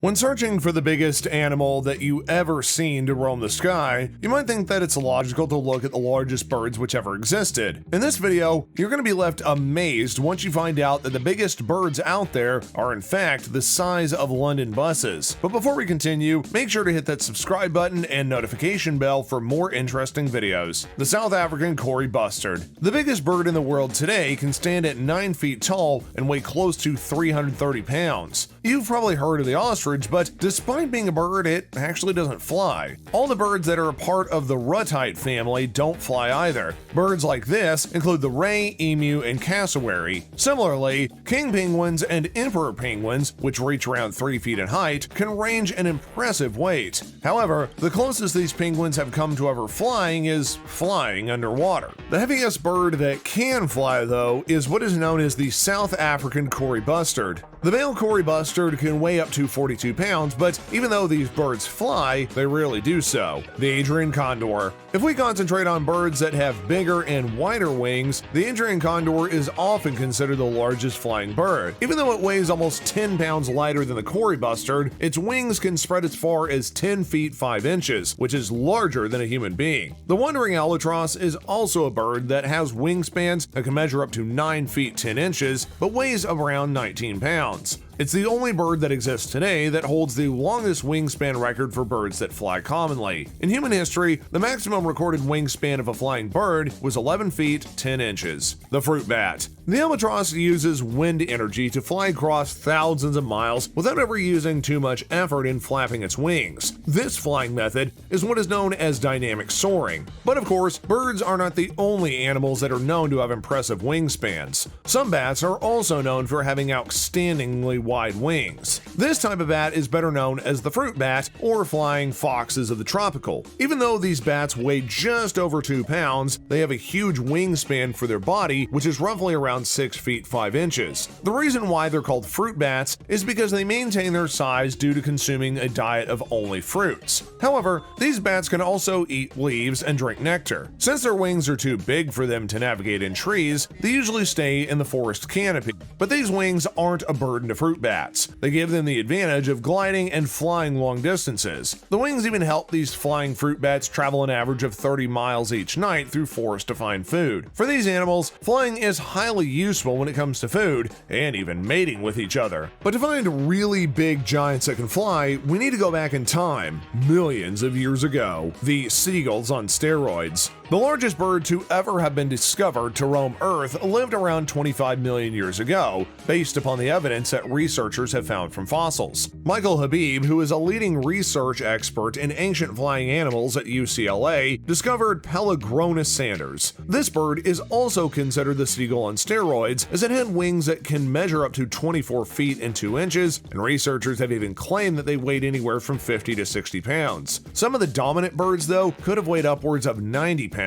When searching for the biggest animal that you ever seen to roam the sky, you might think that it's logical to look at the largest birds which ever existed. In this video, you're going to be left amazed once you find out that the biggest birds out there are in fact the size of London buses. But before we continue, make sure to hit that subscribe button and notification bell for more interesting videos. The South African Kori bustard. The biggest bird in the world today can stand at 9 feet tall and weigh close to 330 pounds. You've probably heard of the ostrich, but despite being a bird, it actually doesn't fly. All the birds that are a part of the rutite family don't fly either. Birds like this include the ray, emu, and cassowary. Similarly, king penguins and emperor penguins, which reach around 3 feet in height, can range an impressive weight. However, the closest these penguins have come to ever flying is flying underwater. The heaviest bird that can fly, though, is what is known as the South African Kori bustard. The male Kori bustard can weigh up to 42 pounds, but even though these birds fly, they rarely do so. The Adrian condor. If we concentrate on birds that have bigger and wider wings, the Adrian condor is often considered the largest flying bird. Even though it weighs almost 10 pounds lighter than the Kori bustard, its wings can spread as far as 10 feet 5 inches, which is larger than a human being. The wandering albatross is also a bird that has wingspans that can measure up to 9 feet 10 inches, but weighs around 19 pounds. It's the only bird that exists today that holds the longest wingspan record for birds that fly commonly. In human history, the maximum recorded wingspan of a flying bird was 11 feet 10 inches. The fruit bat. The albatross uses wind energy to fly across thousands of miles without ever using too much effort in flapping its wings. This flying method is what is known as dynamic soaring. But of course, birds are not the only animals that are known to have impressive wingspans. Some bats are also known for having outstandingly wide wings. This type of bat is better known as the fruit bat or flying foxes of the tropical. Even though these bats weigh just over 2 pounds, they have a huge wingspan for their body, which is roughly around 6 feet 5 inches. The reason why they're called fruit bats is because they maintain their size due to consuming a diet of only fruits. However, these bats can also eat leaves and drink nectar. Since their wings are too big for them to navigate in trees, they usually stay in the forest canopy. But these wings aren't a burden to fruit bats. They give them the advantage of gliding and flying long distances. The wings even help these flying fruit bats travel an average of 30 miles each night through forest to find food. For these animals, flying is highly useful when it comes to food and even mating with each other. But to find really big giants that can fly, we need to go back in time, millions of years ago. The seagulls on steroids. The largest bird to ever have been discovered to roam Earth lived around 25 million years ago, based upon the evidence that researchers have found from fossils. Michael Habib, who is a leading research expert in ancient flying animals at UCLA, discovered Pelagronus sanders. This bird is also considered the seagull on steroids, as it had wings that can measure up to 24 feet and 2 inches, and researchers have even claimed that they weighed anywhere from 50 to 60 pounds. Some of the dominant birds, though, could have weighed upwards of 90 pounds.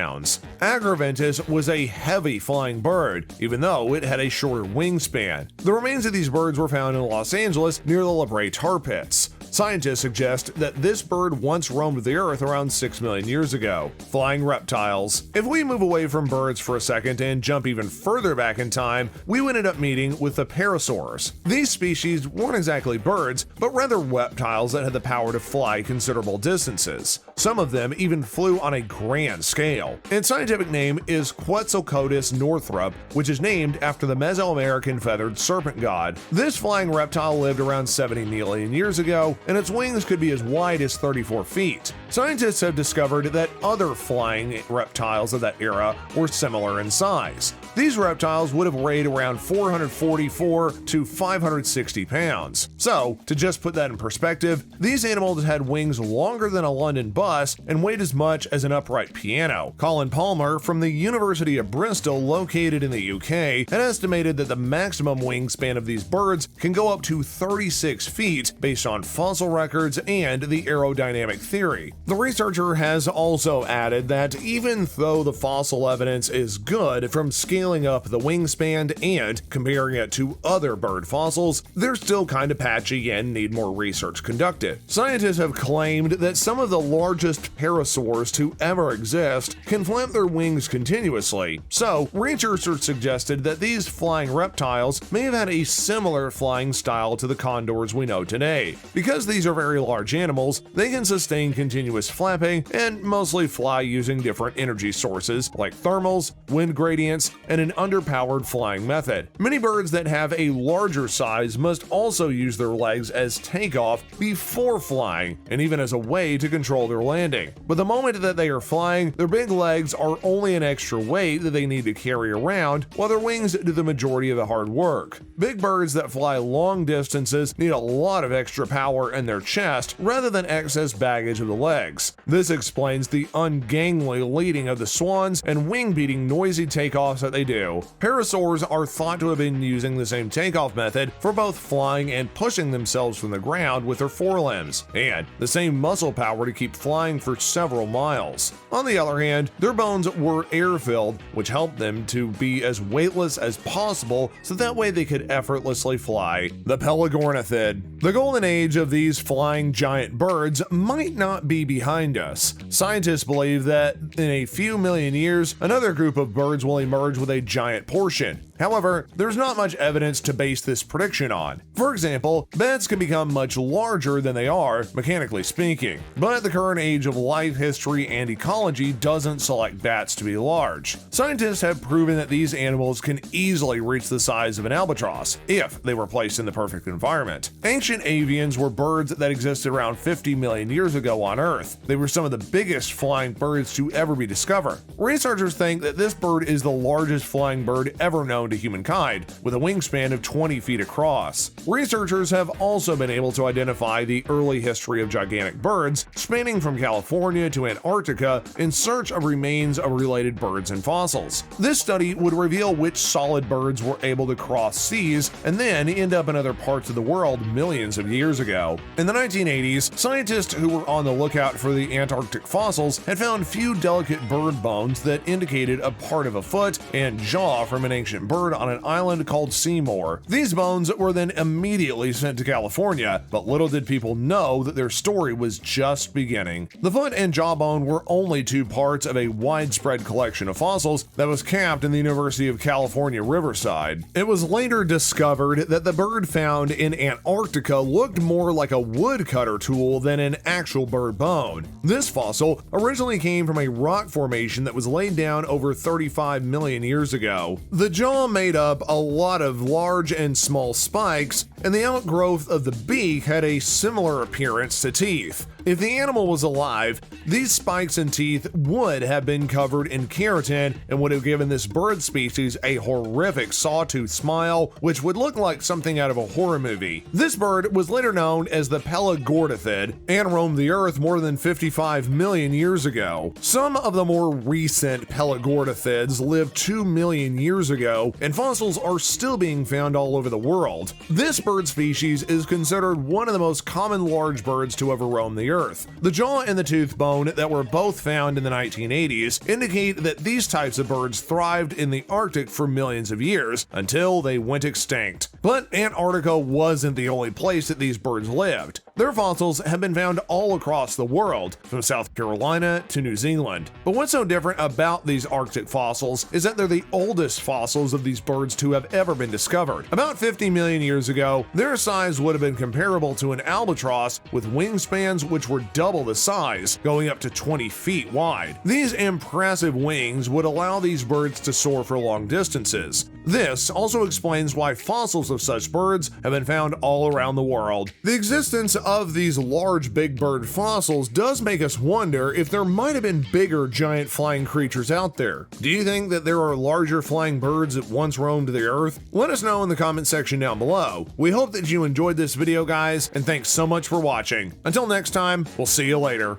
Argentavis was a heavy flying bird, even though it had a shorter wingspan. The remains of these birds were found in Los Angeles near the La Brea tar pits. Scientists suggest that this bird once roamed the Earth around 6 million years ago. Flying reptiles. If we move away from birds for a second and jump even further back in time, we would end up meeting with the parasaurs. These species weren't exactly birds, but rather reptiles that had the power to fly considerable distances. Some of them even flew on a grand scale. Its scientific name is Quetzalcoatlus northrop, which is named after the Mesoamerican feathered serpent god. This flying reptile lived around 70 million years ago, and its wings could be as wide as 34 feet. Scientists have discovered that other flying reptiles of that era were similar in size. These reptiles would have weighed around 444 to 560 pounds. So, to just put that in perspective, these animals had wings longer than a London bus and weighed as much as an upright piano. Colin Palmer from the University of Bristol, located in the UK, had estimated that the maximum wingspan of these birds can go up to 36 feet based on fossil records and the aerodynamic theory. The researcher has also added that even though the fossil evidence is good from scaling up the wingspan and comparing it to other bird fossils, they're still kind of patchy and need more research conducted. Scientists have claimed that some of the largest parasaurs to ever exist can flap their wings continuously, so researchers suggested that these flying reptiles may have had a similar flying style to the condors we know today. Because because these are very large animals, they can sustain continuous flapping and mostly fly using different energy sources like thermals, wind gradients, and an underpowered flying method. Many birds that have a larger size must also use their legs as takeoff before flying, and even as a way to control their landing. But the moment that they are flying, their big legs are only an extra weight that they need to carry around, while their wings do the majority of the hard work. Big birds that fly long distances need a lot of extra power in their chest rather than excess baggage of the legs. This explains the ungainly leading of the swans and wing-beating noisy takeoffs that they do. Parasaurs are thought to have been using the same takeoff method for both flying and pushing themselves from the ground with their forelimbs, and the same muscle power to keep flying for several miles. On the other hand, their bones were air-filled, which helped them to be as weightless as possible so that way they could effortlessly fly. The Pelagornithid. The golden age of these flying giant birds might not be behind us. Scientists believe that in a few million years, another group of birds will emerge with a giant portion. However, there's not much evidence to base this prediction on. For example, bats can become much larger than they are, mechanically speaking, but the current age of life history and ecology doesn't select bats to be large. Scientists have proven that these animals can easily reach the size of an albatross if they were placed in the perfect environment. Ancient avians were birds that existed around 50 million years ago on Earth. They were some of the biggest flying birds to ever be discovered. Researchers think that this bird is the largest flying bird ever known to humankind, with a wingspan of 20 feet across. Researchers have also been able to identify the early history of gigantic birds, spanning from California to Antarctica, in search of remains of related birds and fossils. This study would reveal which solid birds were able to cross seas and then end up in other parts of the world millions of years ago. In the 1980s, scientists who were on the lookout for the Antarctic fossils had found few delicate bird bones that indicated a part of a foot and jaw from an ancient bird on an island called Seymour. These bones were then immediately sent to California, but little did people know that their story was just beginning. The foot and jawbone were only two parts of a widespread collection of fossils that was kept in the University of California, Riverside. It was later discovered that the bird found in Antarctica looked more like a woodcutter tool than an actual bird bone. This fossil originally came from a rock formation that was laid down over 35 million years ago. The jaw made up a lot of large and small spikes, and the outgrowth of the beak had a similar appearance to teeth. If the animal was alive, these spikes and teeth would have been covered in keratin and would have given this bird species a horrific sawtooth smile, which would look like something out of a horror movie. This bird was later known as the Pelagornithid and roamed the earth more than 55 million years ago. Some of the more recent Pelagornithids lived 2 million years ago, and fossils are still being found all over the world. This bird species is considered one of the most common large birds to ever roam the earth. The jaw and the tooth bone that were both found in the 1980s indicate that these types of birds thrived in the Arctic for millions of years until they went extinct. But Antarctica wasn't the only place that these birds lived. Their fossils have been found all across the world, from South Carolina to New Zealand. But what's so different about these Arctic fossils is that they're the oldest fossils of these birds to have ever been discovered. About 50 million years ago, their size would have been comparable to an albatross, with wingspans which were double the size, going up to 20 feet wide. These impressive wings would allow these birds to soar for long distances. This also explains why fossils of such birds have been found all around the world. The existence of these large big bird fossils does make us wonder if there might have been bigger giant flying creatures out there. Do you think that there are larger flying birds that once roamed the earth? Let us know in the comment section down below. We hope that you enjoyed this video, guys, and thanks so much for watching. Until next time, we'll see you later.